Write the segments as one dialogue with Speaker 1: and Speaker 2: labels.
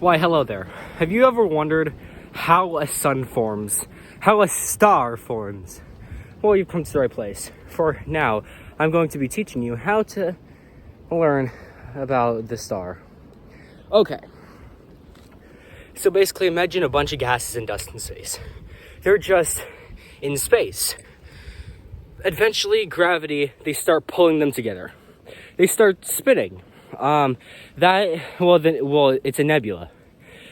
Speaker 1: Why, hello there. Have you ever wondered how a sun forms? How a star forms? Well, you've come to the right place. For now, I'm going to be teaching you how to learn about the star. Okay. So basically, imagine a bunch of gases and dust in space. They're just in space. Eventually, gravity, they start pulling them together. They start spinning. It's a nebula.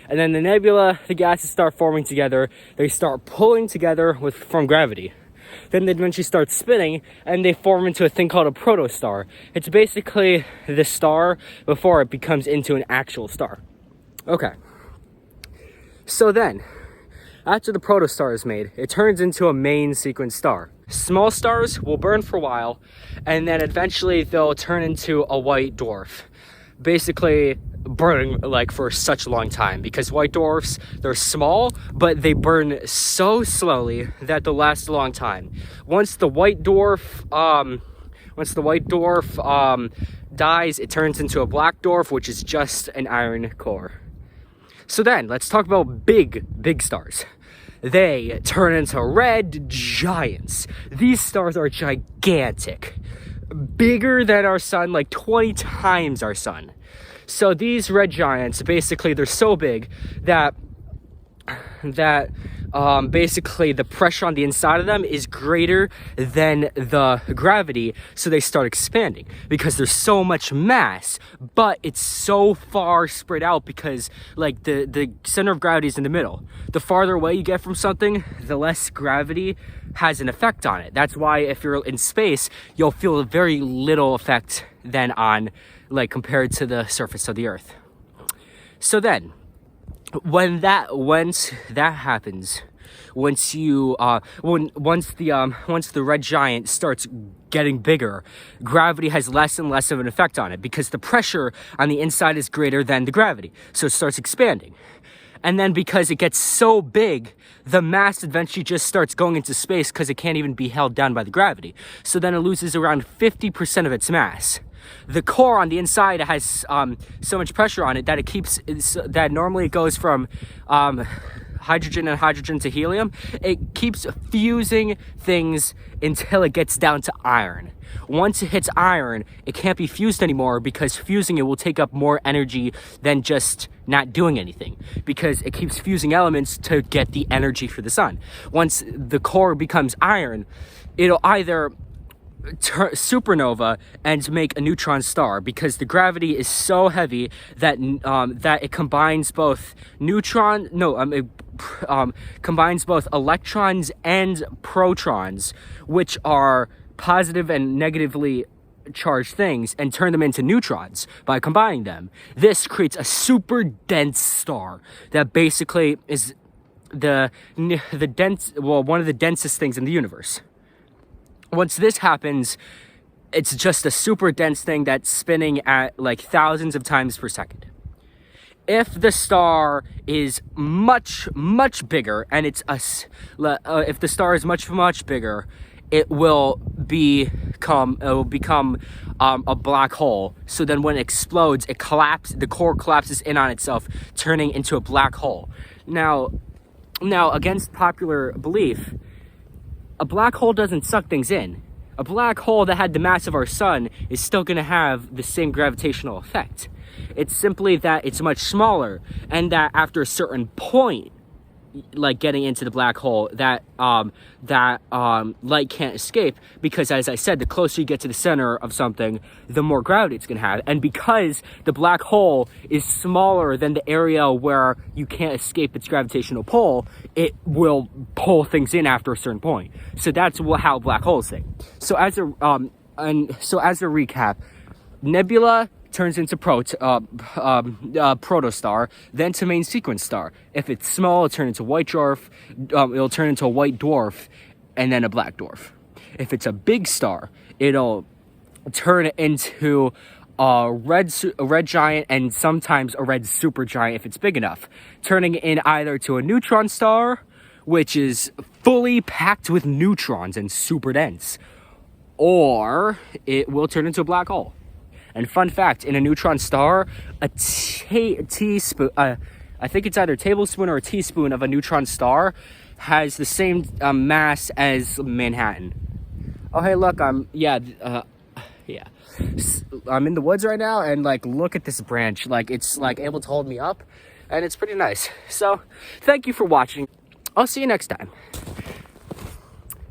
Speaker 1: And then the nebula, the gases start forming together. They start pulling together from gravity. Then they eventually start spinning, and they form into a thing called a protostar. It's basically the star before it becomes into an actual star. Okay. So then, after the protostar is made, it turns into a main sequence star. Small stars will burn for a while, and then eventually they'll turn into a white dwarf. Basically, burning for such a long time, because white dwarfs, they're small, but they burn so slowly that they'll last a long time. Once the white dwarf dies, it turns into a black dwarf, which is just an iron core. So then, let's talk about big stars. They turn into red giants. These stars are gigantic. Bigger than our sun, like 20 times our sun. So these red giants, basically, they're so big that basically the pressure on the inside of them is greater than the gravity, so they start expanding because there's so much mass, but it's so far spread out because the center of gravity is in the middle. The farther away you get from something, the less gravity has an effect on it. That's why if you're in space, you'll feel a very little effect than on compared to the surface of the Earth. So then, once that happens, once the red giant starts getting bigger, gravity has less and less of an effect on it because the pressure on the inside is greater than the gravity, so it starts expanding. And then because it gets so big, the mass eventually just starts going into space because it can't even be held down by the gravity. So then it loses around 50% of its mass. The core on the inside has so much pressure on it that that normally it goes from hydrogen to helium. It keeps fusing things until it gets down to iron. Once it hits iron, it can't be fused anymore because fusing it will take up more energy than just not doing anything, because it keeps fusing elements to get the energy for the sun. Once the core becomes iron, it'll either supernova and make a neutron star because the gravity is so heavy that it combines both combines both electrons and protons, which are positive and negatively charged things, and turn them into neutrons by combining them. This creates a super dense star that basically is one of the densest things in the universe. Once this happens, it's just a super dense thing that's spinning at thousands of times per second. If the star is much bigger, and if the star is much bigger, it will become a black hole. So then when it explodes, the core collapses in on itself, turning into a black hole. Now against popular belief, a black hole doesn't suck things in. A black hole that had the mass of our sun is still going to have the same gravitational effect. It's simply that it's much smaller, and that after a certain point, getting into the black hole, that light can't escape, because as I said, the closer you get to the center of something, the more gravity it's going to have. And because the black hole is smaller than the area where you can't escape its gravitational pull, it will pull things in after a certain point. So that's how black holes think. So as a recap, nebula turns into protostar, then to main sequence star. If it's small, it'll turn into white dwarf. It'll turn into a white dwarf, and then a black dwarf. If it's a big star, it'll turn into a red giant, and sometimes a red supergiant if it's big enough, turning in either to a neutron star, which is fully packed with neutrons and super dense, or it will turn into a black hole. And fun fact, in a neutron star, a I think it's either a tablespoon or a teaspoon of a neutron star has the same mass as Manhattan. Oh, hey, look, I'm in the woods right now, and like, look at this branch. Like, it's like able to hold me up, and it's pretty nice. So, thank you for watching. I'll see you next time.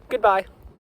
Speaker 1: Goodbye.